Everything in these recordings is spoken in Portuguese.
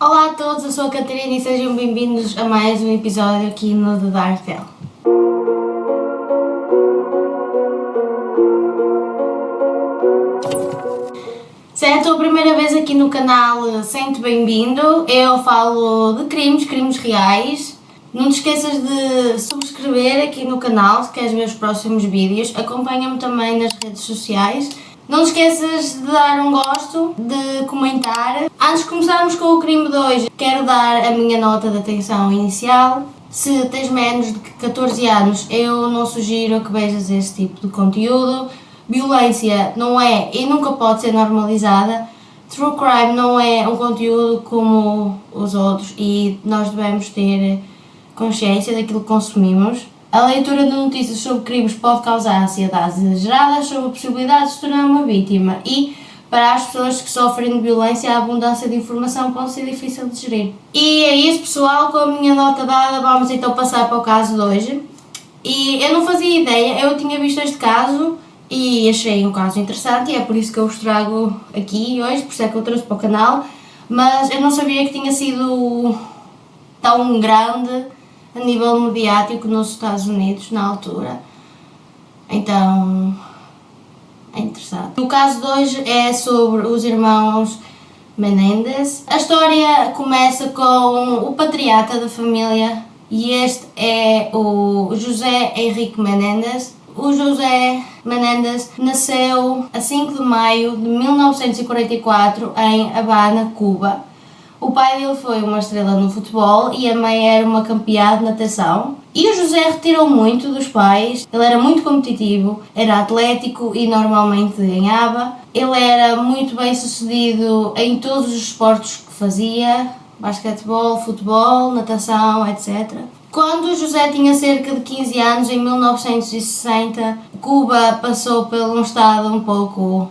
Olá a todos, eu sou a Catarina e sejam bem-vindos a mais um episódio aqui no The Dark Tale. Se é a tua primeira vez aqui no canal, sente bem-vindo. Eu falo de crimes reais. Não te esqueças de subscrever aqui no canal se queres ver os próximos vídeos. Acompanha-me também nas redes sociais. Não te esqueças de dar um gosto, de comentar. Antes de começarmos com o crime de hoje, quero dar a minha nota de atenção inicial. Se tens menos de 14 anos, eu não sugiro que vejas este tipo de conteúdo. Violência não é e nunca pode ser normalizada. True crime não é um conteúdo como os outros e nós devemos ter consciência daquilo que consumimos. A leitura de notícias sobre crimes pode causar ansiedades exageradas sobre a possibilidade de se tornar uma vítima e, para as pessoas que sofrem de violência, a abundância de informação pode ser difícil de gerir. E é isso, pessoal, com a minha nota dada, vamos então passar para o caso de hoje. E eu não fazia ideia, eu tinha visto este caso e achei um caso interessante e é por isso que eu vos trago aqui hoje, por isso é que eu trouxe para o canal, mas eu não sabia que tinha sido tão grande a nível mediático nos Estados Unidos na altura, então é interessante. O caso de hoje é sobre os irmãos Menendez. A história começa com o patriarca da família e este é o José Henrique Menendez. O José Menendez nasceu a 5 de maio de 1944 em Havana, Cuba. O pai dele foi uma estrela no futebol e a mãe era uma campeã de natação. E o José retirou muito dos pais, ele era muito competitivo, era atlético e normalmente ganhava. Ele era muito bem sucedido em todos os esportes que fazia, basquetebol, futebol, natação, etc. Quando o José tinha cerca de 15 anos, em 1960, Cuba passou por um estado um pouco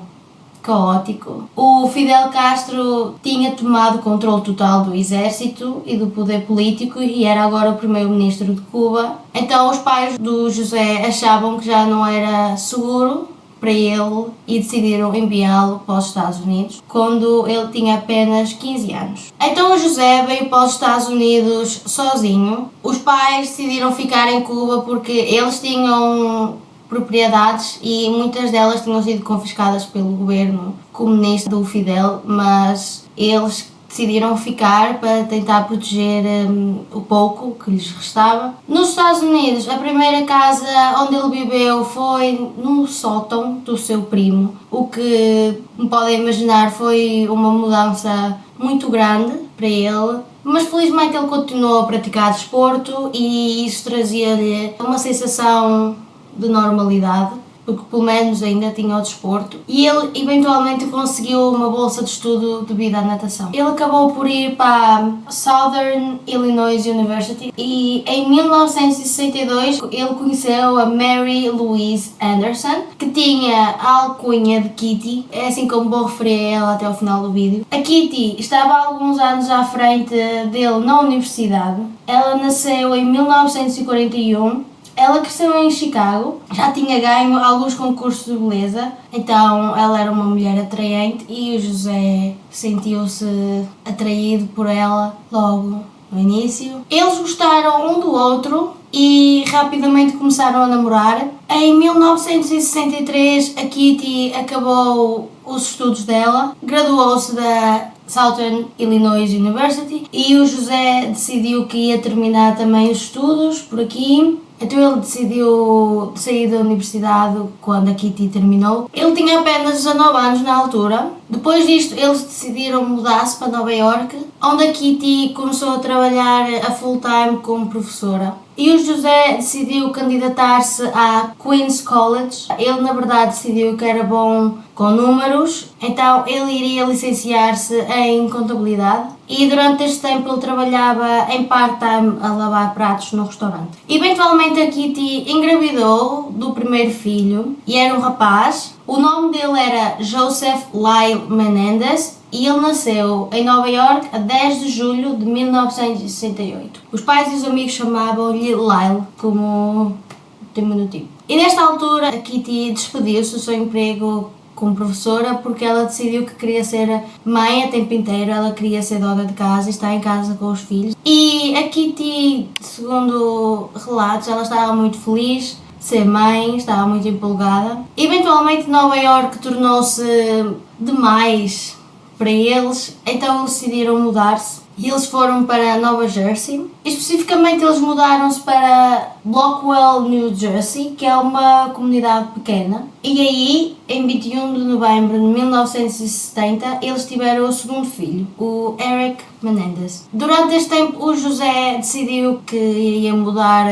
caótico. O Fidel Castro tinha tomado controle total do exército e do poder político e era agora o primeiro-ministro de Cuba. Então os pais do José achavam que já não era seguro para ele e decidiram enviá-lo para os Estados Unidos quando ele tinha apenas 15 anos. Então o José veio para os Estados Unidos sozinho. Os pais decidiram ficar em Cuba porque eles tinham propriedades e muitas delas tinham sido confiscadas pelo governo comunista do Fidel, mas eles decidiram ficar para tentar proteger o pouco que lhes restava. Nos Estados Unidos, a primeira casa onde ele viveu foi no sótão do seu primo, o que, como podem imaginar, foi uma mudança muito grande para ele. Mas felizmente ele continuou a praticar desporto e isso trazia-lhe uma sensação de normalidade, porque pelo menos ainda tinha o desporto, e ele eventualmente conseguiu uma bolsa de estudo devido à natação. Ele acabou por ir para Southern Illinois University e em 1962 ele conheceu a Mary Louise Anderson, que tinha a alcunha de Kitty, é assim como vou referir a ela até ao final do vídeo. A Kitty estava há alguns anos à frente dele na universidade. Ela nasceu em 1941. Ela cresceu em Chicago, já tinha ganho alguns concursos de beleza, então ela era uma mulher atraente e o José sentiu-se atraído por ela logo no início. Eles gostaram um do outro e rapidamente começaram a namorar. Em 1963 a Kitty acabou os estudos dela, graduou-se da Southern Illinois University e o José decidiu que ia terminar também os estudos por aqui. Então ele decidiu sair da universidade quando a Kitty terminou. Ele tinha apenas 19 anos na altura. Depois disto eles decidiram mudar-se para Nova York, onde a Kitty começou a trabalhar a full time como professora. E o José decidiu candidatar-se à Queen's College. Ele na verdade decidiu que era bom com números, então ele iria licenciar-se em contabilidade e durante este tempo ele trabalhava em part-time a lavar pratos no restaurante. Eventualmente a Kitty engravidou do primeiro filho e era um rapaz. O nome dele era Joseph Lyle Menendez e ele nasceu em Nova York a 10 de julho de 1968. Os pais e os amigos chamavam-lhe Lyle como diminutivo. E nesta altura a Kitty despediu-se do seu emprego como professora porque ela decidiu que queria ser mãe a tempo inteiro, ela queria ser dona de casa e estar em casa com os filhos. E a Kitty, segundo relatos, ela estava muito feliz de ser mãe, estava muito empolgada. Eventualmente Nova York tornou-se demais para eles, então eles decidiram mudar-se e eles foram para Nova Jersey. Especificamente eles mudaram-se para Blackwell, New Jersey, que é uma comunidade pequena. E aí, em 21 de novembro de 1970, eles tiveram o segundo filho, o Eric Menendez. Durante este tempo, o José decidiu que iria mudar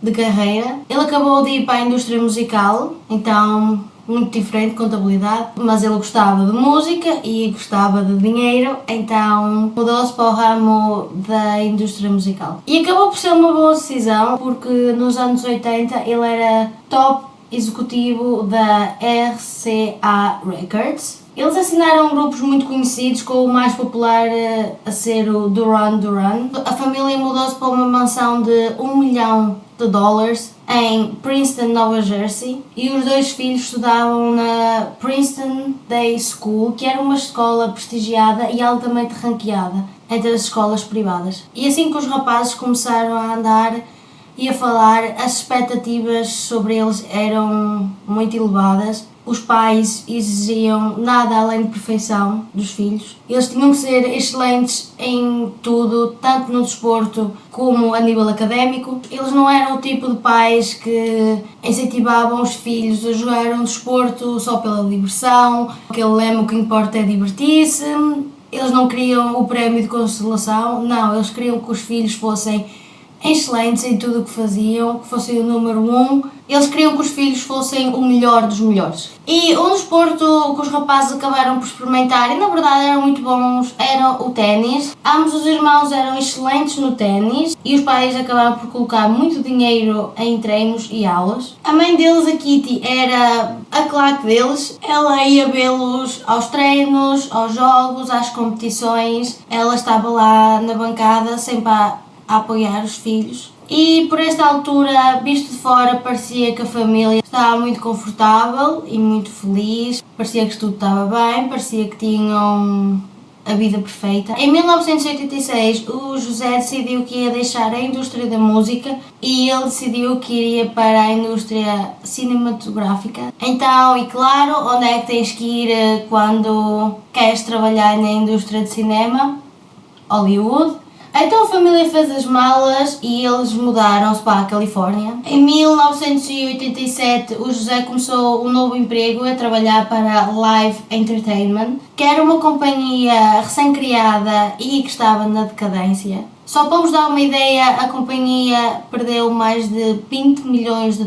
de carreira. Ele acabou de ir para a indústria musical, então muito diferente, contabilidade, mas ele gostava de música e gostava de dinheiro, então mudou-se para o ramo da indústria musical. E acabou por ser uma boa decisão, porque nos anos 80 ele era top executivo da RCA Records. Eles assinaram grupos muito conhecidos, com o mais popular a ser o Duran Duran. A família mudou-se para uma mansão de $1 milhão em Princeton, Nova Jersey, e os dois filhos estudavam na Princeton Day School, que era uma escola prestigiada e altamente ranqueada entre as escolas privadas. E assim que os rapazes começaram a andar e a falar, as expectativas sobre eles eram muito elevadas. Os pais exigiam nada além de perfeição dos filhos. Eles tinham que ser excelentes em tudo, tanto no desporto como a nível académico. Eles não eram o tipo de pais que incentivavam os filhos a jogar um desporto só pela diversão, aquele lema: o que importa é divertir-se. Eles não queriam o prémio de consolação, não, eles queriam que os filhos fossem excelentes em tudo o que faziam, que fossem o número 1. Eles queriam que os filhos fossem o melhor dos melhores. E um desporto que os rapazes acabaram por experimentar, e na verdade eram muito bons, era o ténis. Ambos os irmãos eram excelentes no ténis e os pais acabaram por colocar muito dinheiro em treinos e aulas. A mãe deles, a Kitty, era a claque deles. Ela ia vê-los aos treinos, aos jogos, às competições. Ela estava lá na bancada sempre a apoiar os filhos. E por esta altura, visto de fora, parecia que a família estava muito confortável e muito feliz, parecia que tudo estava bem, parecia que tinham a vida perfeita. Em 1986, o José decidiu que ia deixar a indústria da música e ele decidiu que iria para a indústria cinematográfica. Então, e claro, onde é que tens que ir quando queres trabalhar na indústria de cinema? Hollywood. Então a família fez as malas e eles mudaram-se para a Califórnia. Em 1987, o José começou um novo emprego a trabalhar para a Live Entertainment, que era uma companhia recém-criada e que estava na decadência. Só para vos dar uma ideia, a companhia perdeu mais de $20 milhões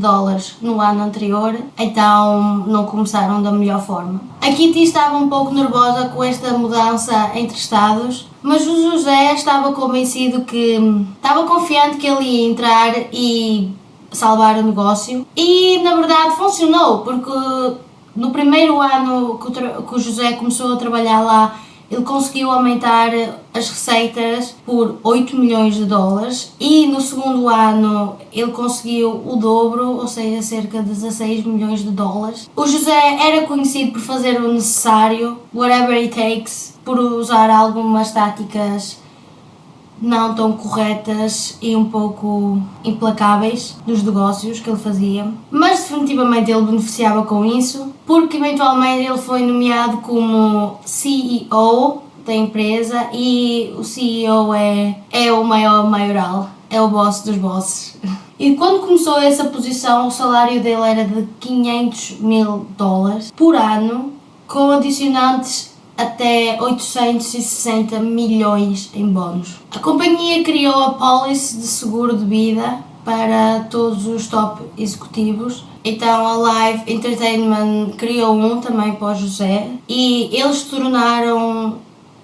no ano anterior, então não começaram da melhor forma. A Kitty estava um pouco nervosa com esta mudança entre estados, mas o José estava convencido estava confiante que ele ia entrar e salvar o negócio. E na verdade funcionou, porque no primeiro ano que o José começou a trabalhar lá, ele conseguiu aumentar as receitas por $8 milhões e no segundo ano ele conseguiu o dobro, ou seja, cerca de $16 milhões. O José era conhecido por fazer o necessário, whatever it takes, por usar algumas táticas não tão corretas e um pouco implacáveis dos negócios que ele fazia, mas definitivamente ele beneficiava com isso, porque eventualmente ele foi nomeado como CEO da empresa e o CEO é o maior maioral, é o boss dos bosses. E quando começou essa posição, o salário dele era de $500 mil por ano, com adicionantes até 860 milhões em bónus. A companhia criou a policy de seguro de vida para todos os top executivos. Então a Live Entertainment criou um também para o José e eles se tornaram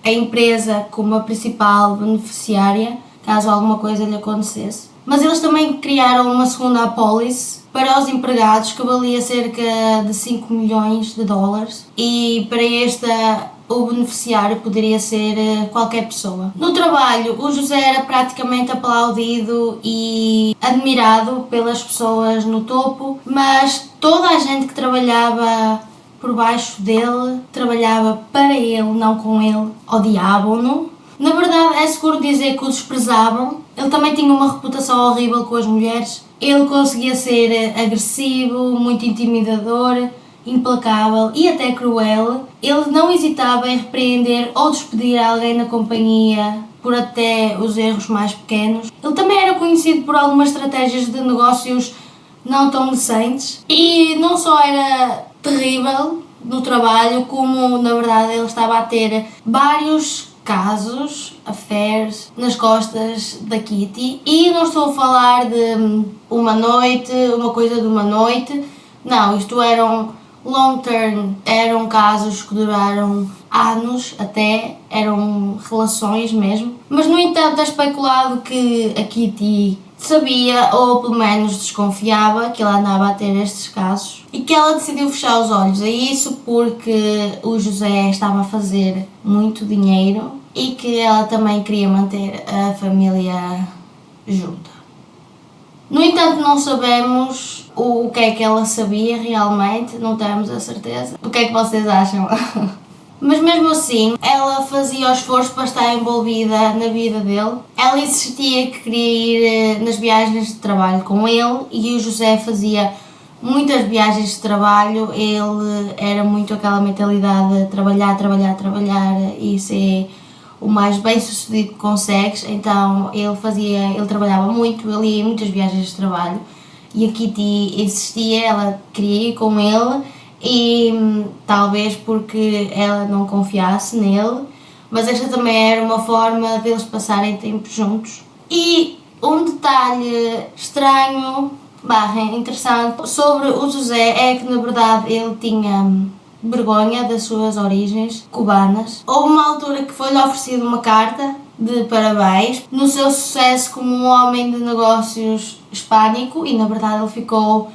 a empresa como a principal beneficiária caso alguma coisa lhe acontecesse. Mas eles também criaram uma segunda apólice para os empregados que valia cerca de $5 milhões e para esta o beneficiário poderia ser qualquer pessoa. No trabalho, o José era praticamente aplaudido e admirado pelas pessoas no topo, mas toda a gente que trabalhava por baixo dele, trabalhava para ele, não com ele, odiavam-no. Na verdade, é seguro dizer que o desprezavam. Ele também tinha uma reputação horrível com as mulheres. Ele conseguia ser agressivo, muito intimidador, implacável e até cruel. Ele não hesitava em repreender ou despedir alguém da companhia por até os erros mais pequenos. Ele também era conhecido por algumas estratégias de negócios não tão decentes e não só era terrível no trabalho, como na verdade ele estava a ter vários casos, affairs, nas costas da Kitty. E não estou a falar de uma noite, uma coisa de uma noite, não, isto eram long term, eram casos que duraram anos até, eram relações mesmo. Mas no entanto é especulado que a Kitty sabia, ou pelo menos desconfiava, que ela andava a ter estes casos e que ela decidiu fechar os olhos a isso porque o José estava a fazer muito dinheiro e que ela também queria manter a família junta. No entanto, não sabemos o que é que ela sabia realmente, não temos a certeza. O que é que vocês acham? Mas mesmo assim, ela fazia o esforço para estar envolvida na vida dele. Ela insistia que queria ir nas viagens de trabalho com ele e o José fazia muitas viagens de trabalho. Ele era muito aquela mentalidade de trabalhar, trabalhar, trabalhar e ser o mais bem sucedido que consegues. Então ele trabalhava muito, ele ia em muitas viagens de trabalho e a Kitty insistia, ela queria ir com ele. E talvez porque ela não confiasse nele, mas esta também era uma forma deles passarem tempo juntos. E um detalhe estranho, interessante, sobre o José é que na verdade ele tinha vergonha das suas origens cubanas. Houve uma altura que foi-lhe oferecida uma carta de parabéns no seu sucesso como um homem de negócios hispânico e na verdade ele ficou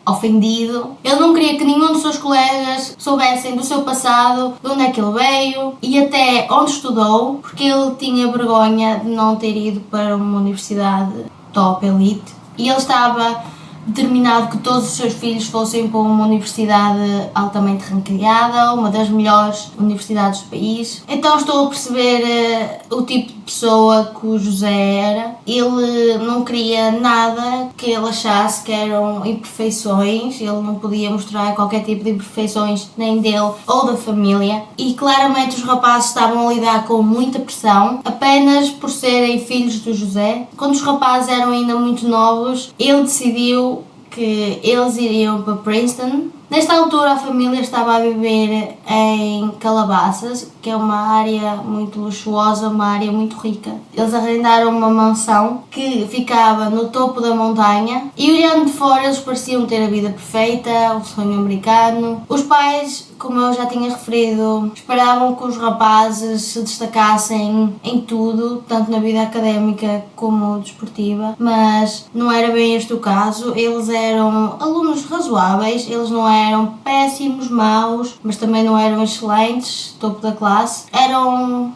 ofendido. Ele não queria que nenhum dos seus colegas soubessem do seu passado, de onde é que ele veio e até onde estudou, porque ele tinha vergonha de não ter ido para uma universidade top elite e ele estava determinado que todos os seus filhos fossem para uma universidade altamente ranqueada, uma das melhores universidades do país. Então estou a perceber o tipo de pessoa que o José era. Ele não queria nada que ele achasse que eram imperfeições, ele não podia mostrar qualquer tipo de imperfeições nem dele ou da família e claramente os rapazes estavam a lidar com muita pressão apenas por serem filhos do José. Quando os rapazes eram ainda muito novos, ele decidiu que eles iriam para Princeton. Nesta altura a família estava a viver em Calabasas, que é uma área muito luxuosa, uma área muito rica. Eles arrendaram uma mansão que ficava no topo da montanha e olhando de fora eles pareciam ter a vida perfeita, o sonho americano. Os pais, como eu já tinha referido, esperavam que os rapazes se destacassem em tudo, tanto na vida académica como desportiva, mas não era bem este o caso. Eles eram alunos razoáveis, eles não eram péssimos, maus, mas também não eram excelentes, topo da classe. Eram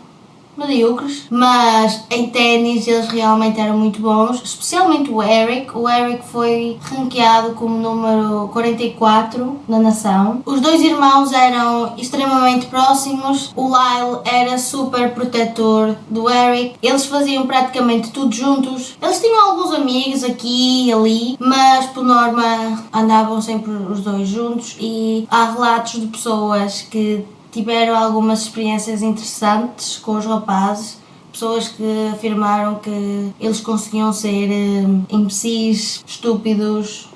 medíocres, mas em ténis eles realmente eram muito bons, especialmente o Eric. O Eric foi ranqueado como número 44 na nação. Os dois irmãos eram extremamente próximos. O Lyle era super protetor do Eric. Eles faziam praticamente tudo juntos. Eles tinham alguns amigos aqui e ali, mas por norma andavam sempre os dois juntos e há relatos de pessoas que tiveram algumas experiências interessantes com os rapazes, pessoas que afirmaram que eles conseguiam ser imbecis, estúpidos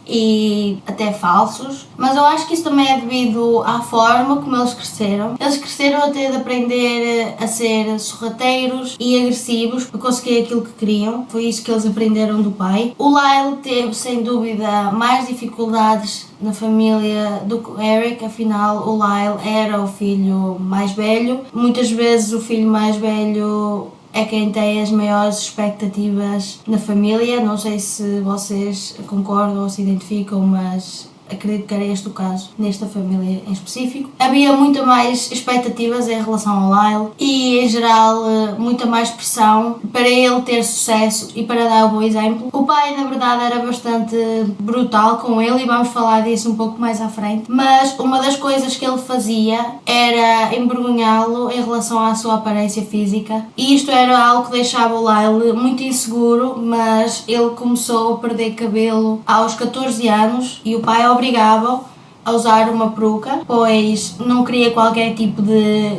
e até falsos, mas eu acho que isso também é devido à forma como eles cresceram. Eles cresceram a ter de aprender a ser sorrateiros e agressivos para conseguir aquilo que queriam. Foi isso que eles aprenderam do pai. O Lyle teve, sem dúvida, mais dificuldades na família do que o Eric, afinal o Lyle era o filho mais velho. Muitas vezes o filho mais velho é quem tem as maiores expectativas na família. Não sei se vocês concordam ou se identificam, mas acredito que era este o caso, nesta família em específico. Havia muito mais expectativas em relação ao Lyle e, em geral, muita mais pressão para ele ter sucesso e para dar um bom exemplo. O pai, na verdade, era bastante brutal com ele e vamos falar disso um pouco mais à frente, mas uma das coisas que ele fazia era envergonhá-lo em relação à sua aparência física, e isto era algo que deixava o Lyle muito inseguro, mas ele começou a perder cabelo aos 14 anos e o pai obrigava-o a usar uma peruca, pois não queria qualquer tipo de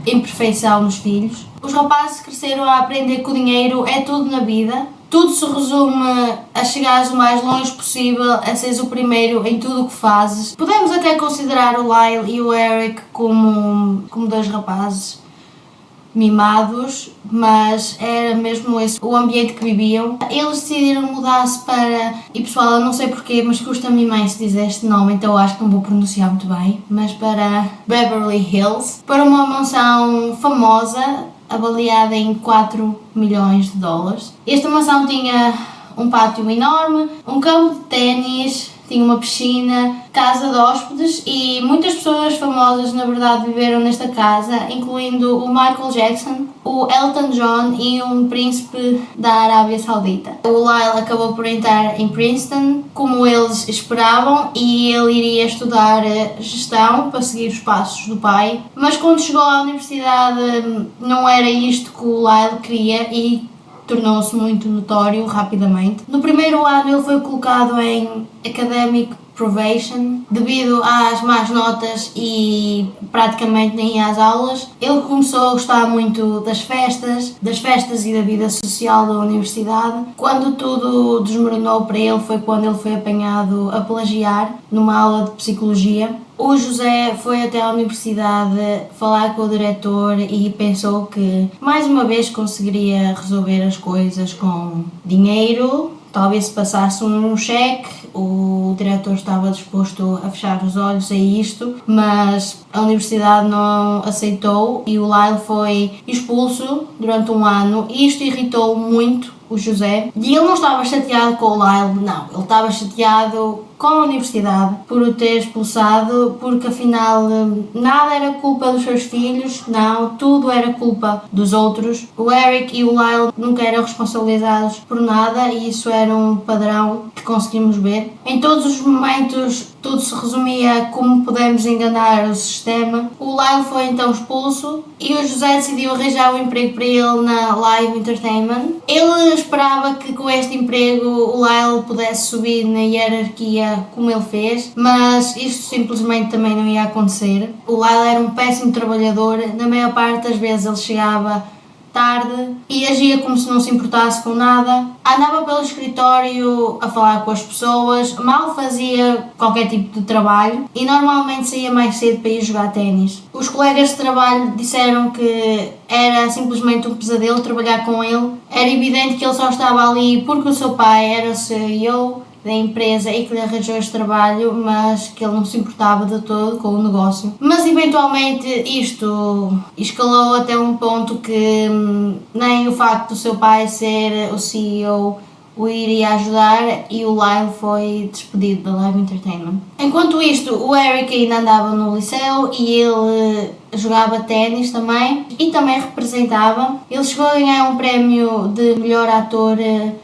imperfeição nos filhos. Os rapazes cresceram a aprender que o dinheiro é tudo na vida. Tudo se resume a chegares o mais longe possível, a seres o primeiro em tudo o que fazes. Podemos até considerar o Lyle e o Eric como dois rapazes mimados, mas era mesmo esse o ambiente que viviam. Eles decidiram mudar-se para, e pessoal, eu não sei porquê, mas custa-me imenso dizer este nome, então eu acho que não vou pronunciar muito bem, mas para Beverly Hills, para uma mansão famosa, avaliada em 4 milhões de dólares. Esta mansão tinha um pátio enorme, um campo de ténis, tinha uma piscina, casa de hóspedes e muitas pessoas famosas na verdade viveram nesta casa, incluindo o Michael Jackson, o Elton John e um príncipe da Arábia Saudita. O Lyle acabou por entrar em Princeton, como eles esperavam, e ele iria estudar gestão para seguir os passos do pai, mas quando chegou à universidade não era isto que o Lyle queria e tornou-se muito notório rapidamente. No primeiro ano ele foi colocado em Academic Probation devido às más notas e praticamente nem ia às aulas. Ele começou a gostar muito das festas e da vida social da universidade. Quando tudo desmoronou para ele foi quando ele foi apanhado a plagiar numa aula de psicologia. O José foi até à universidade falar com o diretor e pensou que mais uma vez conseguiria resolver as coisas com dinheiro. Talvez se passasse um cheque, o diretor estava disposto a fechar os olhos a isto, mas a universidade não aceitou e o Lyle foi expulso durante um ano, e isto irritou muito o José. E ele não estava chateado com o Lyle, não, ele estava chateado com a universidade por o ter expulsado, porque afinal nada era culpa dos seus filhos, não, tudo era culpa dos outros. O Eric e o Lyle nunca eram responsabilizados por nada e isso era um padrão que conseguimos ver. Em todos os momentos tudo se resumia a como podemos enganar o sistema. O Lyle foi então expulso e o José decidiu arranjar um emprego para ele na Live Entertainment. Ele esperava que com este emprego o Lyle pudesse subir na hierarquia como ele fez, mas isto simplesmente também não ia acontecer. O Lyle era um péssimo trabalhador, na maior parte das vezes ele chegava tarde e agia como se não se importasse com nada, andava pelo escritório a falar com as pessoas, mal fazia qualquer tipo de trabalho e normalmente saía mais cedo para ir jogar ténis. Os colegas de trabalho disseram que era simplesmente um pesadelo trabalhar com ele. Era evidente que ele só estava ali porque o seu pai era o CEO da empresa e que lhe arranjou este trabalho, mas que ele não se importava de todo com o negócio. Mas eventualmente isto escalou até um ponto que nem o facto do seu pai ser o CEO o iria ajudar e o Lyle foi despedido da Live Entertainment. Enquanto isto, o Eric ainda andava no liceu e ele jogava ténis também e também representava. Ele chegou a ganhar um prémio de melhor ator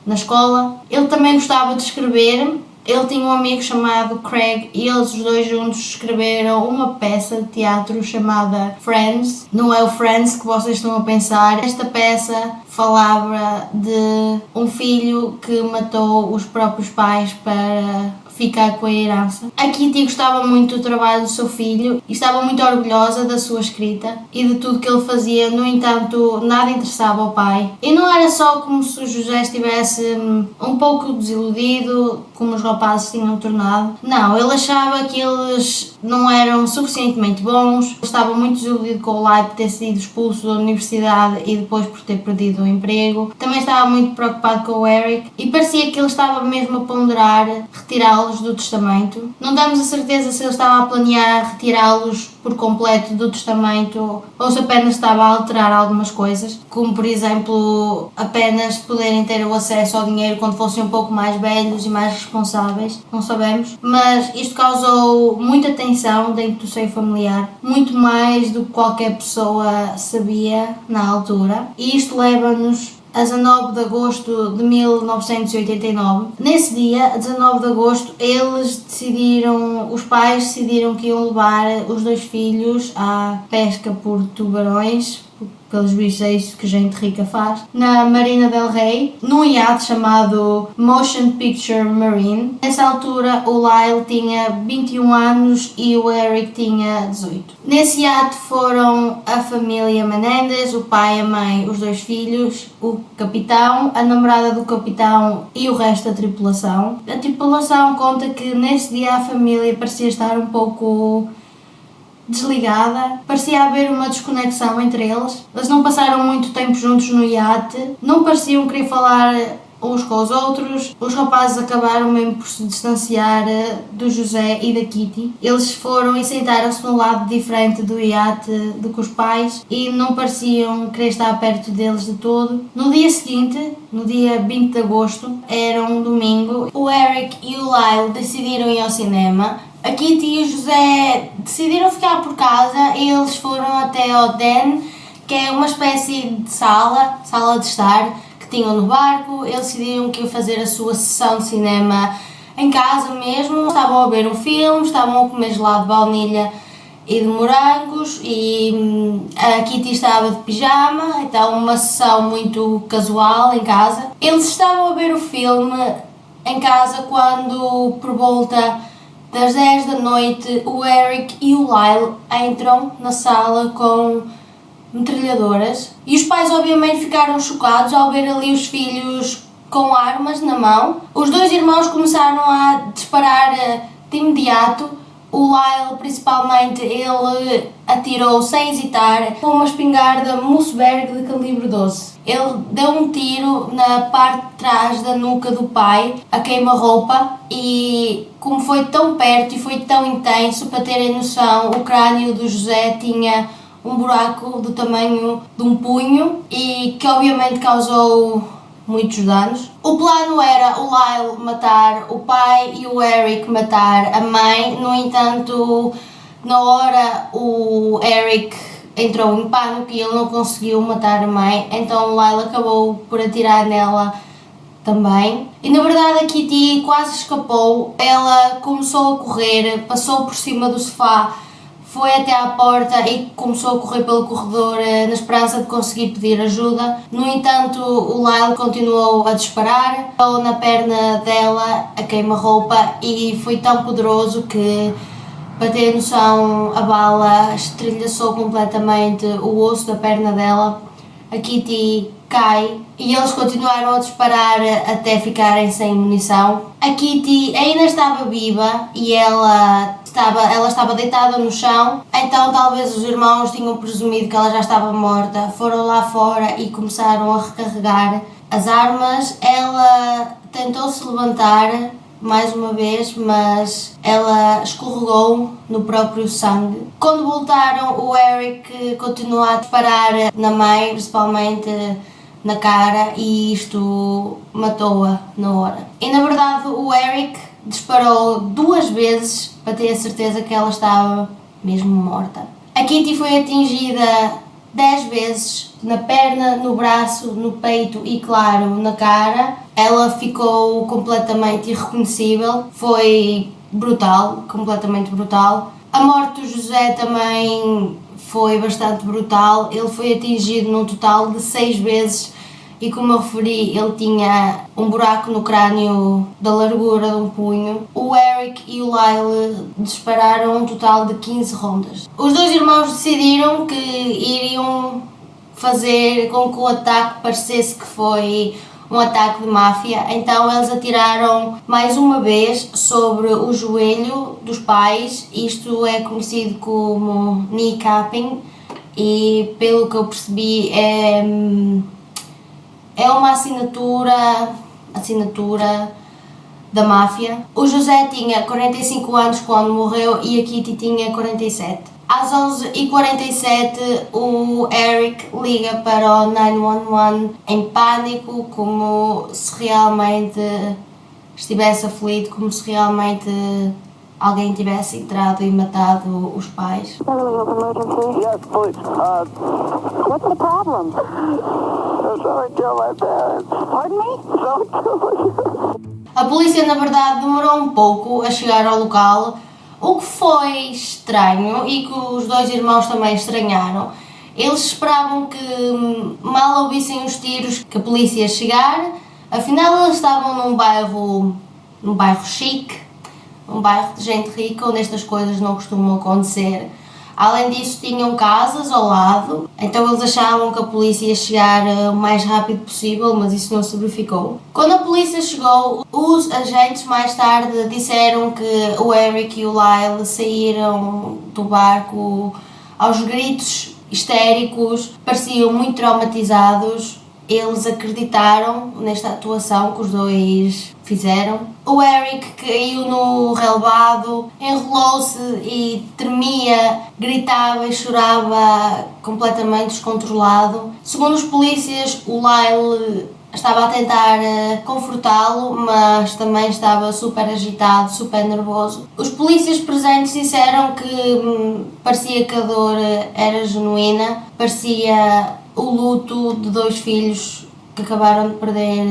na escola. Ele também gostava de escrever. Ele tinha um amigo chamado Craig e eles os dois juntos escreveram uma peça de teatro chamada Friends. Não é o Friends que vocês estão a pensar. Esta peça falava de um filho que matou os próprios pais para ficar com a herança. A Kitty gostava muito do trabalho do seu filho e estava muito orgulhosa da sua escrita e de tudo que ele fazia. No entanto, nada interessava ao pai. E não era só como se o José estivesse um pouco desiludido, como os rapazes tinham tornado. Não, ele achava que eles não eram suficientemente bons. Estava muito desiludido com o Lyle por ter sido expulso da universidade e depois por ter perdido o emprego. Também estava muito preocupado com o Eric e parecia que ele estava mesmo a ponderar retirá-los do testamento. Não damos a certeza se ele estava a planear retirá-los por completo do testamento ou se apenas estava a alterar algumas coisas, como por exemplo apenas poderem ter o acesso ao dinheiro quando fossem um pouco mais velhos e mais responsáveis, não sabemos, mas isto causou muita tensão dentro do seio familiar, muito mais do que qualquer pessoa sabia na altura, e isto leva-nos a 19 de agosto de 1989. Nesse dia, 19 de agosto, os pais decidiram que iam levar os dois filhos à pesca por tubarões, pelos vistos é isso que gente rica faz, na Marina del Rey, num iate chamado Motion Picture Marine. Nessa altura o Lyle tinha 21 anos e o Eric tinha 18. Nesse iate foram a família Menendez, o pai, a mãe, os dois filhos, o capitão, a namorada do capitão e o resto da tripulação. A tripulação conta que nesse dia a família parecia estar um pouco desligada, parecia haver uma desconexão entre eles. Eles não passaram muito tempo juntos no iate, não pareciam querer falar uns com os outros. Os rapazes acabaram mesmo por se distanciar do José e da Kitty. Eles foram e sentaram-se num lado diferente do iate do que os pais e não pareciam querer estar perto deles de todo. No dia seguinte, no dia 20 de agosto, era um domingo, o Eric e o Lyle decidiram ir ao cinema. A Kitty e o José decidiram ficar por casa e eles foram até ao Den, que é uma espécie de sala de estar que tinham no barco. Eles decidiram que iam fazer a sua sessão de cinema em casa mesmo. Estavam a ver um filme, estavam a comer gelado de baunilha e de morangos e a Kitty estava de pijama, então uma sessão muito casual em casa. Eles estavam a ver o filme em casa quando, por volta das 10 da noite, o Eric e o Lyle entram na sala com metralhadoras e os pais obviamente ficaram chocados ao ver ali os filhos com armas na mão. Os dois irmãos começaram a disparar de imediato. O Lyle, principalmente, ele atirou sem hesitar com uma espingarda Mossberg de calibre 12. Ele deu um tiro na parte de trás da nuca do pai, a queima-roupa, e como foi tão perto e foi tão intenso, para terem noção, o crânio do José tinha um buraco do tamanho de um punho e que obviamente causou muitos danos. O plano era o Lyle matar o pai e o Eric matar a mãe. No entanto, na hora o Eric entrou em pânico e ele não conseguiu matar a mãe, então o Lyle acabou por atirar nela também. E na verdade a Kitty quase escapou. Ela começou a correr, passou por cima do sofá, foi até à porta e começou a correr pelo corredor na esperança de conseguir pedir ajuda. No entanto, o Lyle continuou a disparar, na perna dela a queima-roupa e foi tão poderoso que, para ter noção, a bala estrilhaçou completamente o osso da perna dela. A Kitty cai e eles continuaram a disparar até ficarem sem munição. A Kitty ainda estava viva e ela estava deitada no chão, então talvez os irmãos tinham presumido que ela já estava morta. Foram lá fora e começaram a recarregar as armas. Ela tentou se levantar mais uma vez, mas ela escorregou no próprio sangue. Quando voltaram, o Eric continuou a disparar na mãe, principalmente na cara, e isto matou-a na hora. E na verdade o Eric disparou 2 vezes para ter a certeza que ela estava mesmo morta. A Kitty foi atingida 10 vezes na perna, no braço, no peito e, claro, na cara. Ela ficou completamente irreconhecível. Foi brutal, completamente brutal. A morte do José também foi bastante brutal. Ele foi atingido num total de 6 vezes e, como eu referi, ele tinha um buraco no crânio da largura de um punho. O Eric e o Lyle dispararam um total de 15 rondas. Os dois irmãos decidiram que iriam fazer com que o ataque parecesse que foi um ataque de máfia, então eles atiraram mais uma vez sobre o joelho dos pais. Isto é conhecido como kneecapping e, pelo que eu percebi, é uma assinatura da máfia. O José tinha 45 anos quando morreu e a Kitty tinha 47. Às 11h47 o Eric liga para o 911 em pânico, como se realmente estivesse aflito, como se realmente alguém tivesse entrado e matado os pais. Yes, please. What's the problem? Someone killed my parents. Pardon me? Someone killed my... A polícia, na verdade, demorou um pouco a chegar ao local, o que foi estranho e que os dois irmãos também estranharam. Eles esperavam que mal ouvissem os tiros que a polícia ia chegar, afinal eles estavam num bairro chique, um bairro de gente rica onde estas coisas não costumam acontecer. Além disso, tinham casas ao lado, então eles achavam que a polícia ia chegar o mais rápido possível, mas isso não se verificou. Quando a polícia chegou, os agentes mais tarde disseram que o Eric e o Lyle saíram do barco aos gritos histéricos, pareciam muito traumatizados. Eles acreditaram nesta atuação que os dois fizeram. O Eric caiu no relvado, enrolou-se e tremia, gritava e chorava completamente descontrolado. Segundo os polícias, o Lyle estava a tentar confortá-lo, mas também estava super agitado, super nervoso. Os polícias presentes disseram que parecia que a dor era genuína, parecia o luto de dois filhos que acabaram de perder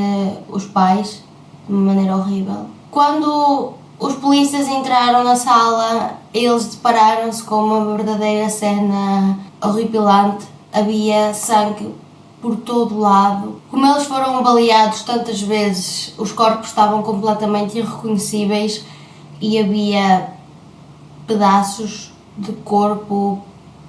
os pais de uma maneira horrível. Quando os polícias entraram na sala, eles depararam-se com uma verdadeira cena horripilante. Havia sangue por todo lado. Como eles foram baleados tantas vezes, os corpos estavam completamente irreconhecíveis e havia pedaços de corpo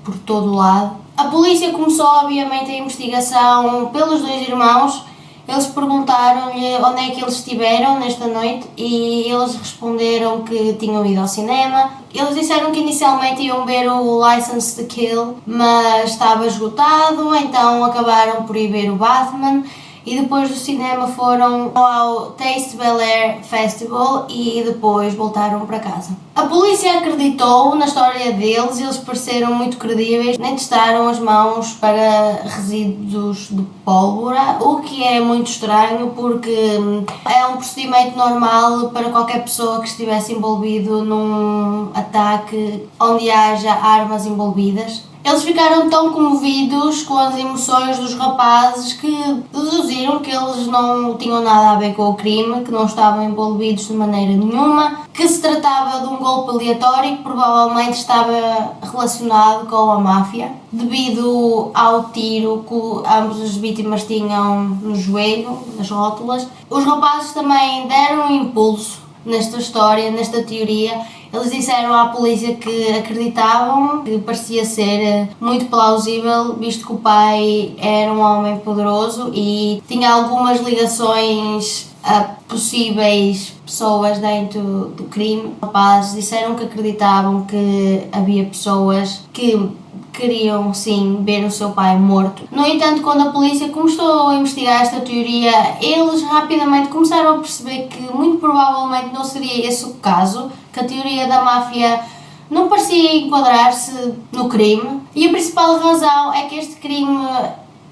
por todo lado. A polícia começou obviamente a investigação pelos dois irmãos. Eles perguntaram-lhe onde é que eles estiveram nesta noite e eles responderam que tinham ido ao cinema. Eles disseram que inicialmente iam ver o License to Kill, mas estava esgotado, então acabaram por ir ver o Batman. E depois do cinema foram ao Taste Bel Air Festival e depois voltaram para casa. A polícia acreditou na história deles, eles pareceram muito credíveis, nem testaram as mãos para resíduos de pólvora, o que é muito estranho porque é um procedimento normal para qualquer pessoa que estivesse envolvido num ataque onde haja armas envolvidas. Eles ficaram tão comovidos com as emoções dos rapazes que deduziram que eles não tinham nada a ver com o crime, que não estavam envolvidos de maneira nenhuma, que se tratava de um golpe aleatório que provavelmente estava relacionado com a máfia, devido ao tiro que ambas as vítimas tinham no joelho, nas rótulas. Os rapazes também deram um impulso nesta história, nesta teoria. Eles disseram à polícia que acreditavam, que parecia ser muito plausível, visto que o pai era um homem poderoso e tinha algumas ligações a possíveis pessoas dentro do crime. Os rapazes disseram que acreditavam que havia pessoas que queriam sim ver o seu pai morto. No entanto, quando a polícia começou a investigar esta teoria, eles rapidamente começaram a perceber que muito provavelmente não seria esse o caso, que a teoria da máfia não parecia enquadrar-se no crime. E a principal razão é que este crime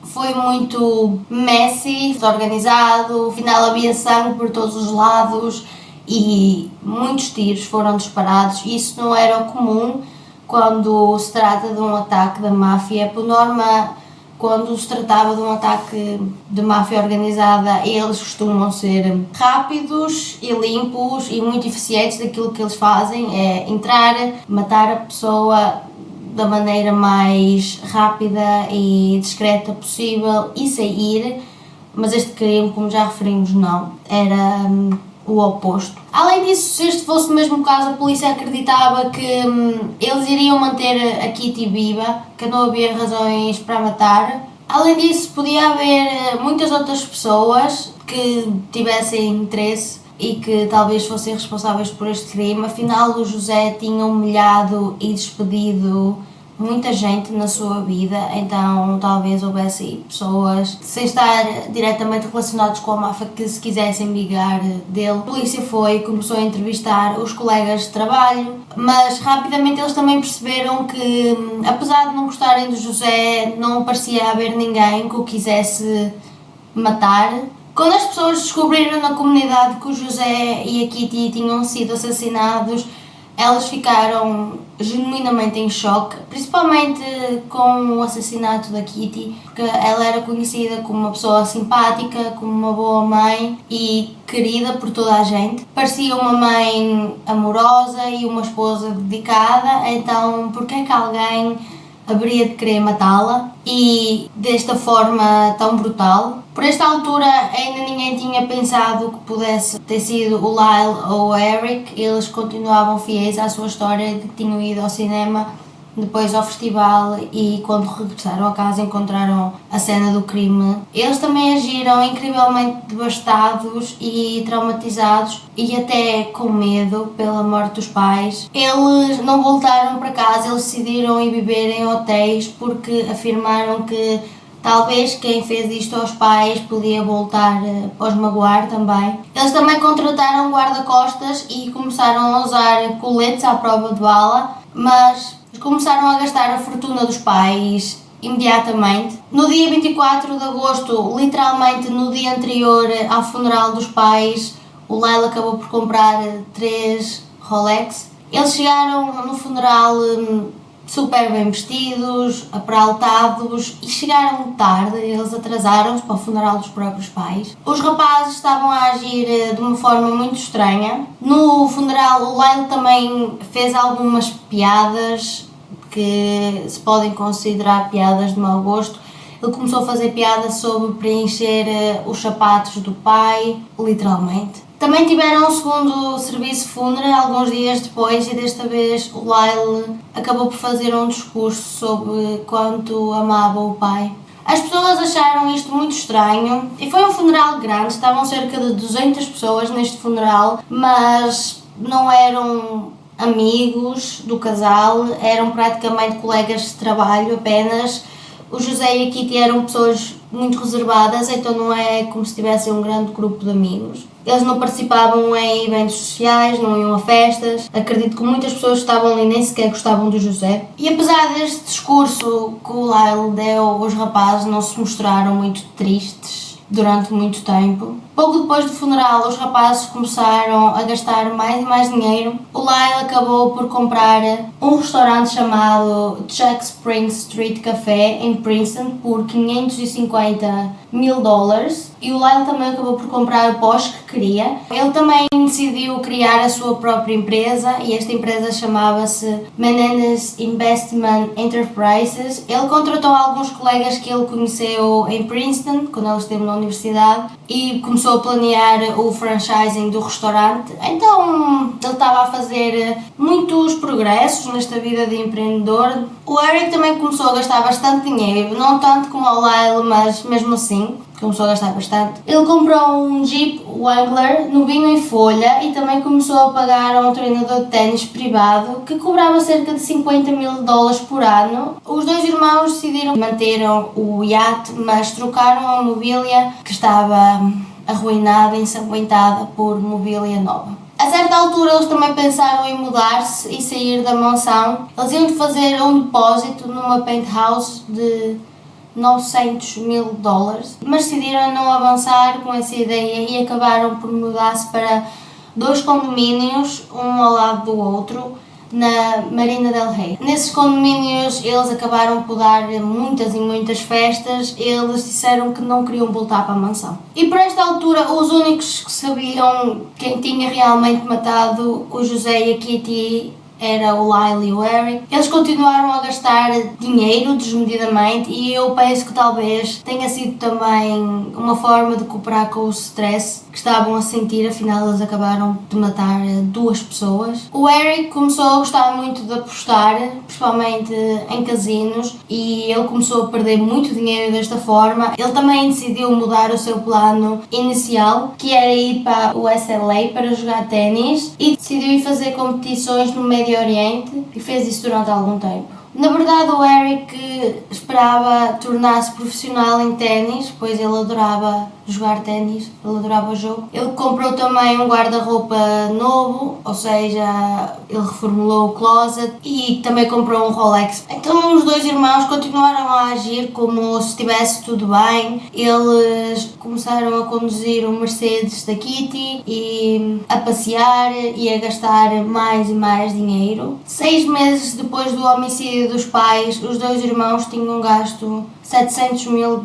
foi muito messy, desorganizado, afinal havia sangue por todos os lados e muitos tiros foram disparados. Isso não era o comum quando se trata de um ataque da máfia. Por norma, quando se tratava de um ataque de máfia organizada, eles costumam ser rápidos e limpos e muito eficientes. Daquilo que eles fazem é entrar, matar a pessoa da maneira mais rápida e discreta possível e sair, mas este crime, como já referimos, não, era o oposto. Além disso, se este fosse o mesmo caso, a polícia acreditava que eles iriam manter a Kitty viva, que não havia razões para matar. Além disso, podia haver muitas outras pessoas que tivessem interesse e que talvez fossem responsáveis por este crime. Afinal, o José tinha humilhado e despedido muita gente na sua vida, então talvez houvesse pessoas sem estar diretamente relacionados com a máfia que se quisessem vingar dele. A polícia foi e começou a entrevistar os colegas de trabalho, mas rapidamente eles também perceberam que, apesar de não gostarem do José, não parecia haver ninguém que o quisesse matar. Quando as pessoas descobriram na comunidade que o José e a Kitty tinham sido assassinados, elas ficaram genuinamente em choque, principalmente com o assassinato da Kitty, porque ela era conhecida como uma pessoa simpática, como uma boa mãe e querida por toda a gente. Parecia uma mãe amorosa e uma esposa dedicada, então por que é que alguém haveria de querer matá-la e desta forma tão brutal? Por esta altura ainda ninguém tinha pensado que pudesse ter sido o Lyle ou o Eric. Eles continuavam fiéis à sua história de que tinham ido ao cinema, depois ao festival e quando regressaram a casa encontraram a cena do crime. Eles também agiram incrivelmente devastados e traumatizados e até com medo pela morte dos pais. Eles não voltaram para casa, eles decidiram ir viver em hotéis porque afirmaram que talvez quem fez isto aos pais podia voltar a os magoar também. Eles também contrataram guarda-costas e começaram a usar coletes à prova de bala, mas começaram a gastar a fortuna dos pais imediatamente. No dia 24 de agosto, literalmente no dia anterior ao funeral dos pais, o Lyle acabou por comprar 3 Rolex. Eles chegaram no funeral super bem vestidos, apraltados e chegaram tarde, eles atrasaram-se para o funeral dos próprios pais. Os rapazes estavam a agir de uma forma muito estranha. No funeral o Lyle também fez algumas piadas que se podem considerar piadas de mau gosto. Ele começou a fazer piadas sobre preencher os sapatos do pai, literalmente. Também tiveram um segundo serviço fúnebre alguns dias depois e desta vez o Lyle acabou por fazer um discurso sobre quanto amava o pai. As pessoas acharam isto muito estranho e foi um funeral grande, estavam cerca de 200 pessoas neste funeral, mas não eram amigos do casal, eram praticamente colegas de trabalho apenas. O José e a Kitty eram pessoas muito reservadas, então não é como se tivessem um grande grupo de amigos. Eles não participavam em eventos sociais, não iam a festas. Acredito que muitas pessoas que estavam ali nem sequer gostavam do José. E apesar deste discurso que o Lyle deu, os rapazes não se mostraram muito tristes durante muito tempo. Pouco depois do funeral, os rapazes começaram a gastar mais e mais dinheiro. O Lyle acabou por comprar um restaurante chamado Chuck Spring Street Café em Princeton por $550,000 e o Lyle também acabou por comprar o Porsche que queria. Ele também decidiu criar a sua própria empresa e esta empresa chamava-se Menendez Investment Enterprises. Ele contratou alguns colegas que ele conheceu em Princeton, quando ele esteve na universidade, e começou a planear o franchising do restaurante. Então ele estava a fazer muitos progressos nesta vida de empreendedor. O Eric também começou a gastar bastante dinheiro, não tanto como o Lyle, mas mesmo assim começou a gastar bastante. Ele comprou um Jeep Wrangler novinho em folha e também começou a pagar a um treinador de ténis privado que cobrava cerca de $50,000 por ano. Os dois irmãos decidiram manter o iate, mas trocaram a mobília que estava arruinada, ensanguentada, por mobília nova. A certa altura eles também pensaram em mudar-se e sair da mansão. Eles iam fazer um depósito numa penthouse de $900,000, mas decidiram não avançar com essa ideia e acabaram por mudar-se para 2 condomínios, um ao lado do outro, na Marina del Rey. Nesses condomínios eles acabaram por dar muitas e muitas festas. Eles disseram que não queriam voltar para a mansão. E por esta altura os únicos que sabiam quem tinha realmente matado o José e a Kitty era o Lyle e o Eric. Eles continuaram a gastar dinheiro desmedidamente e eu penso que talvez tenha sido também uma forma de cooperar com o stress que estavam a sentir, afinal eles acabaram de matar 2 pessoas. O Eric começou a gostar muito de apostar, principalmente em casinos, e ele começou a perder muito dinheiro desta forma. Ele também decidiu mudar o seu plano inicial, que era ir para o SLA para jogar ténis, e decidiu ir fazer competições no Médio Oriente e fez isso durante algum tempo. Na verdade, o Eric esperava tornar-se profissional em ténis, pois ele adorava jogar ténis, ele adorava o jogo. Ele comprou também um guarda-roupa novo, ou seja, ele reformulou o closet e também comprou um Rolex. Então os dois irmãos continuaram a agir como se estivesse tudo bem. Eles começaram a conduzir o Mercedes da Kitty e a passear e a gastar mais e mais dinheiro. 6 meses depois do homicídio dos pais, os dois irmãos tinham gasto $700 mil,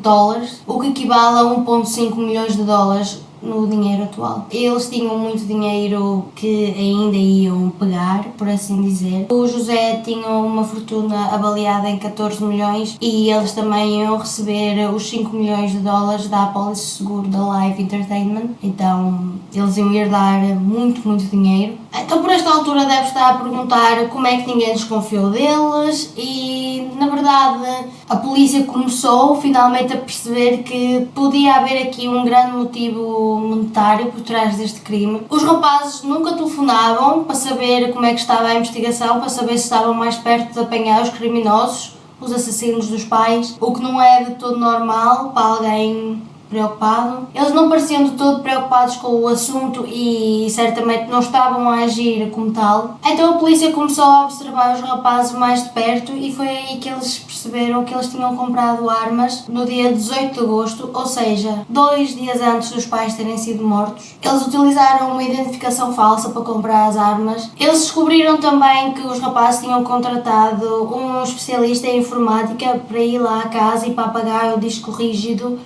o que equivale a 1,5 milhões de dólares no dinheiro atual. Eles tinham muito dinheiro que ainda iam pegar, por assim dizer. O José tinha uma fortuna avaliada em 14 milhões e eles também iam receber os 5 milhões de dólares da apólice seguro da Live Entertainment. Então eles iam herdar muito dinheiro. Então por esta altura deve estar a perguntar como é que ninguém desconfiou deles e, na verdade, a polícia começou finalmente a perceber que podia haver aqui um grande motivo monetário por trás deste crime. Os rapazes nunca telefonavam para saber como é que estava a investigação, para saber se estavam mais perto de apanhar os criminosos, os assassinos dos pais, o que não é de todo normal para alguém preocupado. Eles não pareciam de todo preocupados com o assunto e certamente não estavam a agir como tal. Então a polícia começou a observar os rapazes mais de perto e foi aí que eles perceberam que eles tinham comprado armas no dia 18 de agosto, ou seja, 2 dias antes dos pais terem sido mortos. Eles utilizaram uma identificação falsa para comprar as armas. Eles descobriram também que os rapazes tinham contratado um especialista em informática para ir lá à casa e para apagar o disco rígido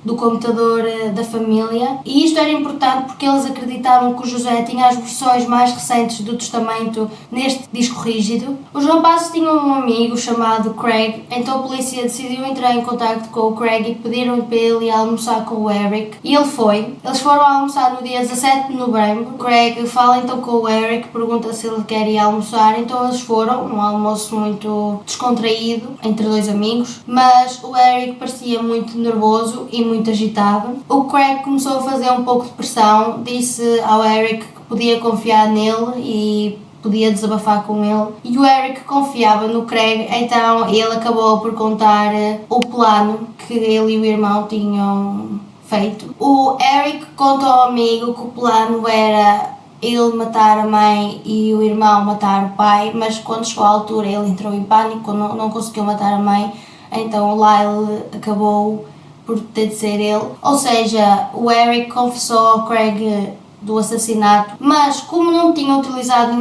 do computador da família, e isto era importante porque eles acreditavam que o José tinha as versões mais recentes do testamento neste disco rígido. Os rapazes tinham um amigo chamado Craig, então a polícia decidiu entrar em contato com o Craig e pediram para ele ir almoçar com o Eric, e ele foi. Eles foram almoçar no dia 17 de novembro. O Craig fala então com o Eric, pergunta se ele quer ir almoçar, então eles foram, um almoço muito descontraído entre dois amigos, mas o Eric parecia muito nervoso e muito agitado. O Craig começou a fazer um pouco de pressão, disse ao Eric que podia confiar nele e podia desabafar com ele, e o Eric confiava no Craig, então ele acabou por contar o plano que ele e o irmão tinham feito. O Eric contou ao amigo que o plano era ele matar a mãe e o irmão matar o pai, mas quando chegou à altura ele entrou em pânico, não conseguiu matar a mãe, então o Lyle acabou por ter de ser ele. Ou seja, o Eric confessou ao Craig do assassinato, mas como não tinha utilizado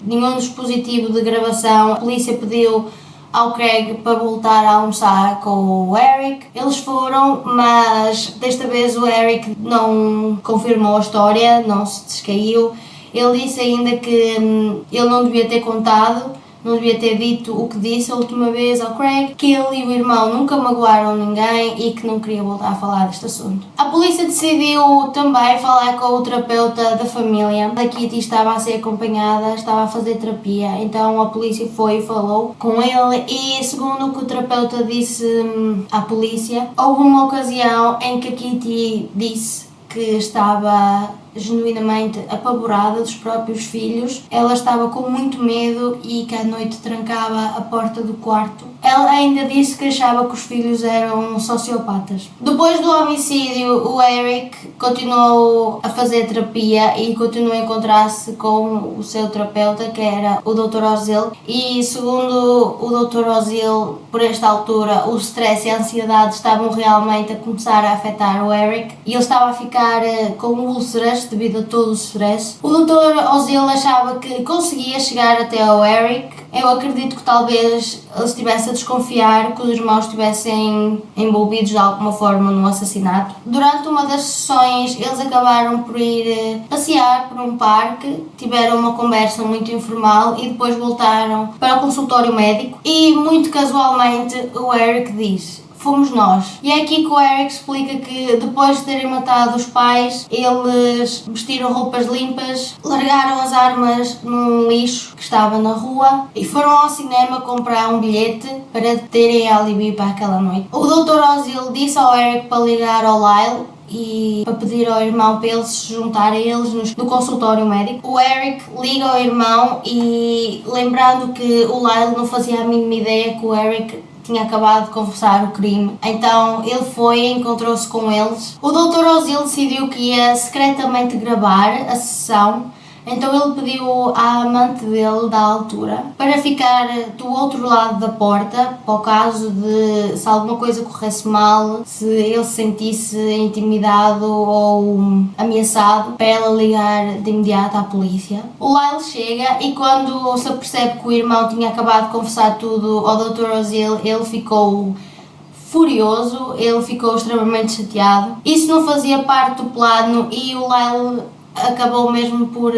nenhum dispositivo de gravação, a polícia pediu ao Craig para voltar a almoçar com o Eric. Eles foram, mas desta vez o Eric não confirmou a história, não se descaiu. Ele disse ainda que ele não devia ter contado, não devia ter dito o que disse a última vez ao Craig, que ele e o irmão nunca magoaram ninguém e que não queria voltar a falar deste assunto. A polícia decidiu também falar com o terapeuta da família. A Kitty estava a ser acompanhada, estava a fazer terapia, então a polícia foi e falou com ele e, segundo o que o terapeuta disse à polícia, houve uma ocasião em que a Kitty disse que estava genuinamente apavorada dos próprios filhos. Ela estava com muito medo e que à noite trancava a porta do quarto. Ela ainda disse que achava que os filhos eram sociopatas. Depois do homicídio, o Eric continuou a fazer terapia e continuou a encontrar-se com o seu terapeuta, que era o Dr. Ozil, e segundo o Dr. Ozil, por esta altura o stress e a ansiedade estavam realmente a começar a afetar o Eric e ele estava a ficar com úlceras devido a todo o stress. O Dr. Ozil achava que conseguia chegar até ao Eric. Eu acredito que talvez ele estivesse a desconfiar que os irmãos estivessem envolvidos de alguma forma no assassinato. Durante uma das sessões eles acabaram por ir passear por um parque, tiveram uma conversa muito informal e depois voltaram para o consultório médico e muito casualmente o Eric diz: fomos nós. E é aqui que o Eric explica que depois de terem matado os pais, eles vestiram roupas limpas, largaram as armas num lixo que estava na rua e foram ao cinema comprar um bilhete para terem alibi para aquela noite. O Dr. Ozil disse ao Eric para ligar ao Lyle e para pedir ao irmão para eles se juntarem a eles no consultório médico. O Eric liga ao irmão e, lembrando que o Lyle não fazia a mínima ideia que o Eric tinha acabado de confessar o crime, então ele foi e encontrou-se com eles. O Dr. Ozil decidiu que ia secretamente gravar a sessão. Então ele pediu à amante dele, da altura, para ficar do outro lado da porta, para o caso de, se alguma coisa corresse mal, se ele se sentisse intimidado ou ameaçado, para ela ligar de imediato à polícia. O Lyle chega e quando se apercebe que o irmão tinha acabado de confessar tudo ao Dr. Ozil, ele ficou furioso, ele ficou extremamente chateado. Isso não fazia parte do plano e o Lyle acabou mesmo por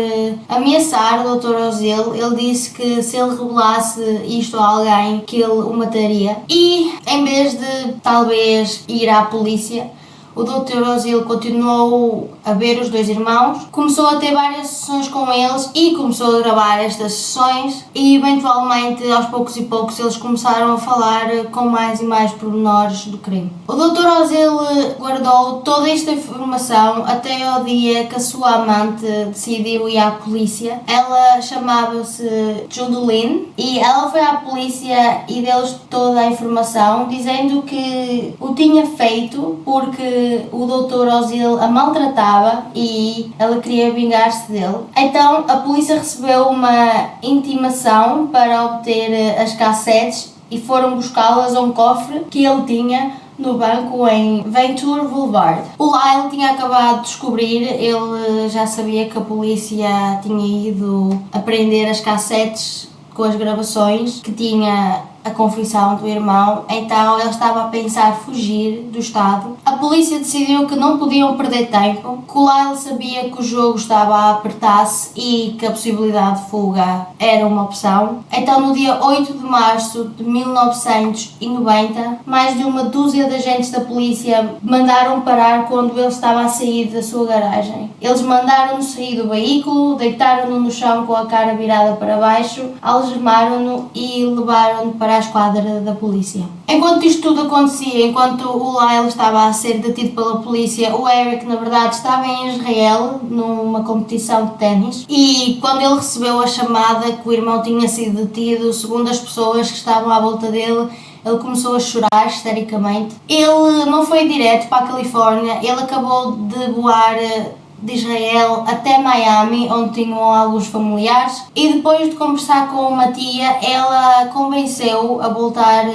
ameaçar o Dr. Ozil. Ele disse que se ele revelasse isto a alguém, que ele o mataria. E em vez de talvez ir à polícia, o Dr. Ozil continuou a ver os dois irmãos, começou a ter várias sessões com eles e começou a gravar estas sessões e eventualmente aos poucos e poucos eles começaram a falar com mais e mais pormenores do crime. O Dr. Ozil guardou toda esta informação até ao dia que a sua amante decidiu ir à polícia. Ela chamava-se Judeline e ela foi à polícia e deu-lhes toda a informação, dizendo que o tinha feito porque o Dr. Ozil a maltratava e ela queria vingar-se dele. Então a polícia recebeu uma intimação para obter as cassetes e foram buscá-las a um cofre que ele tinha no banco em Ventura Boulevard. O Lyle tinha acabado de descobrir, ele já sabia que a polícia tinha ido apreender as cassetes com as gravações que tinha a confissão do irmão, então ele estava a pensar fugir do estado. A polícia decidiu que não podiam perder tempo, que o Lyle sabia que o jogo estava a apertar-se e que a possibilidade de fuga era uma opção. Então no dia 8 de março de 1990, mais de uma dúzia de agentes da polícia mandaram parar quando ele estava a sair da sua garagem. Eles mandaram-no sair do veículo, deitaram-no no chão com a cara virada para baixo, algemaram-no e levaram-no para a esquadra da polícia. Enquanto isto tudo acontecia, enquanto o Lyle estava a ser detido pela polícia, o Eric na verdade estava em Israel numa competição de ténis e quando ele recebeu a chamada que o irmão tinha sido detido, segundo as pessoas que estavam à volta dele, ele começou a chorar histericamente. Ele não foi direto para a Califórnia, ele acabou de voar de Israel até Miami, onde tinham alguns familiares, e depois de conversar com uma tia, ela convenceu a voltar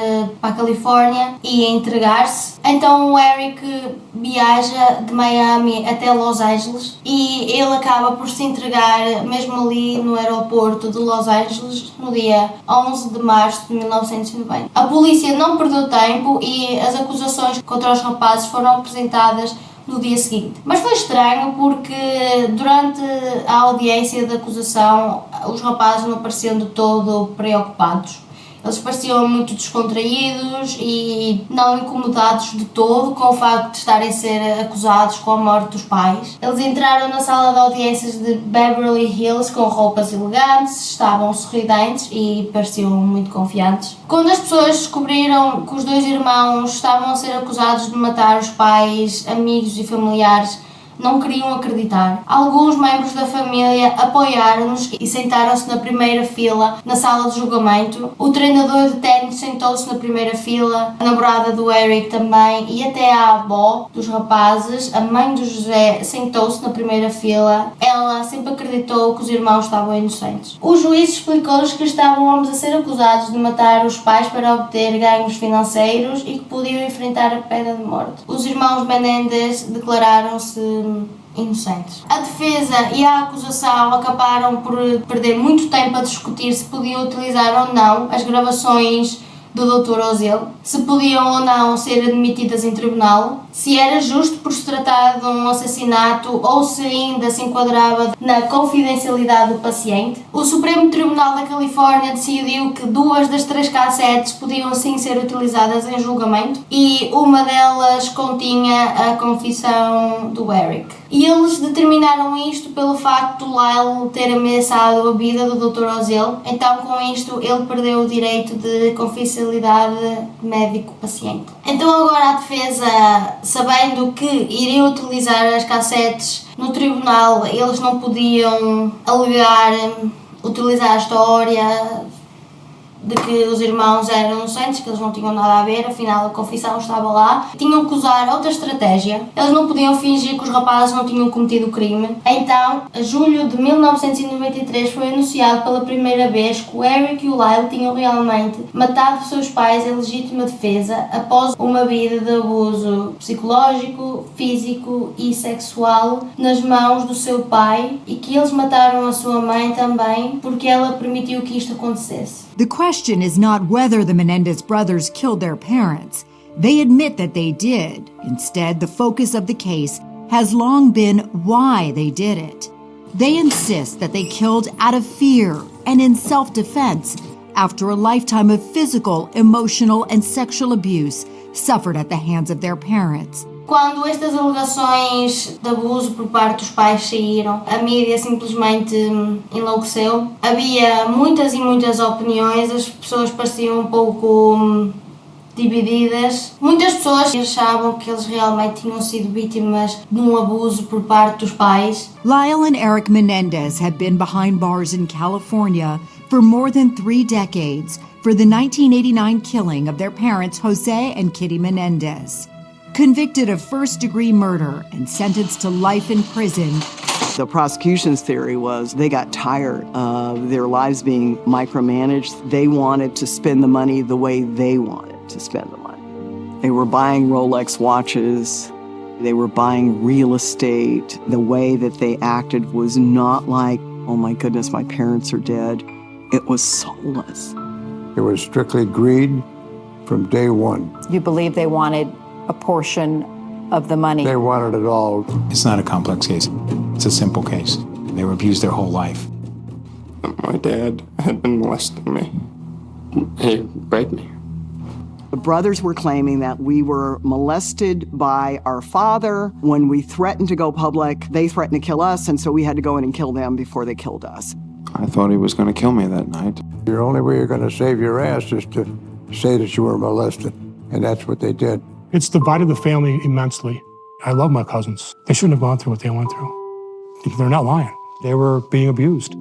para a Califórnia e a entregar-se. Então o Eric viaja de Miami até Los Angeles e ele acaba por se entregar mesmo ali no aeroporto de Los Angeles no dia 11 de março de 1990. A polícia não perdeu tempo e as acusações contra os rapazes foram apresentadas no dia seguinte. Mas foi estranho porque durante a audiência da acusação os rapazes não pareciam de todo preocupados. Eles pareciam muito descontraídos e não incomodados de todo com o facto de estarem a ser acusados com a morte dos pais. Eles entraram na sala de audiências de Beverly Hills com roupas elegantes, estavam sorridentes e pareciam muito confiantes. Quando as pessoas descobriram que os dois irmãos estavam a ser acusados de matar os pais, amigos e familiares, não queriam acreditar. Alguns membros da família apoiaram-nos e sentaram-se na primeira fila na sala de julgamento. O treinador de ténis sentou-se na primeira fila, a namorada do Eric também e até a avó dos rapazes, a mãe do José, sentou-se na primeira fila. Ela sempre acreditou que os irmãos estavam inocentes. O juiz explicou-lhes que estavam ambos a ser acusados de matar os pais para obter ganhos financeiros e que podiam enfrentar a pena de morte. Os irmãos Menendez declararam-se inocentes. A defesa e a acusação acabaram por perder muito tempo a discutir se podiam utilizar ou não as gravações do Dr. Ozil, se podiam ou não ser admitidas em tribunal, se era justo por se tratar de um assassinato ou se ainda se enquadrava na confidencialidade do paciente. O Supremo Tribunal da Califórnia decidiu que 2 das 3 cassetes podiam sim ser utilizadas em julgamento e uma delas continha a confissão do Eric. E eles determinaram isto pelo facto de Lyle ter ameaçado a vida do Dr. Ozell, então com isto ele perdeu o direito de confidencialidade médico-paciente. Então agora a defesa, sabendo que iriam utilizar as cassetes no tribunal, eles não podiam alegar utilizar a história de que os irmãos eram inocentes, que eles não tinham nada a ver, afinal a confissão estava lá. Tinham que usar outra estratégia. Eles não podiam fingir que os rapazes não tinham cometido o crime. Então, em julho de 1993 foi anunciado pela primeira vez que o Eric e o Lyle tinham realmente matado seus pais em legítima defesa após uma vida de abuso psicológico, físico e sexual nas mãos do seu pai e que eles mataram a sua mãe também porque ela permitiu que isto acontecesse. The question is not whether the Menendez brothers killed their parents. They admit that they did. Instead, the focus of the case has long been why they did it. They insist that they killed out of fear and in self-defense after a lifetime of physical, emotional, and sexual abuse suffered at the hands of their parents. Quando estas alegações de abuso por parte dos pais saíram, a mídia simplesmente enlouqueceu. Havia muitas e muitas opiniões, as pessoas pareciam um pouco divididas. Muitas pessoas achavam que eles realmente tinham sido vítimas de um abuso por parte dos pais. Lyle and Eric Menendez had been behind bars in California for more than 3 decades for the 1989 killing of their parents Jose and Kitty Menendez. Convicted of first-degree murder and sentenced to life in prison. The prosecution's theory was they got tired of their lives being micromanaged. They wanted to spend the money the way they wanted to spend the money. They were buying Rolex watches. They were buying real estate. The way that they acted was not like, oh my goodness, my parents are dead. It was soulless. It was strictly greed from day one. You believe they wanted a portion of the money? They wanted it all. It's not a complex case. It's a simple case. They were abused their whole life. My dad had been molesting me. He raped me. The brothers were claiming that we were molested by our father. When we threatened to go public, they threatened to kill us, and so we had to go in and kill them before they killed us. I thought he was going to kill me that night. The only way you're going to save your ass is to say that you were molested, and that's what they did. It's divided the family immensely. I love my cousins. They shouldn't have gone through what they went through. They're not lying. They were being abused.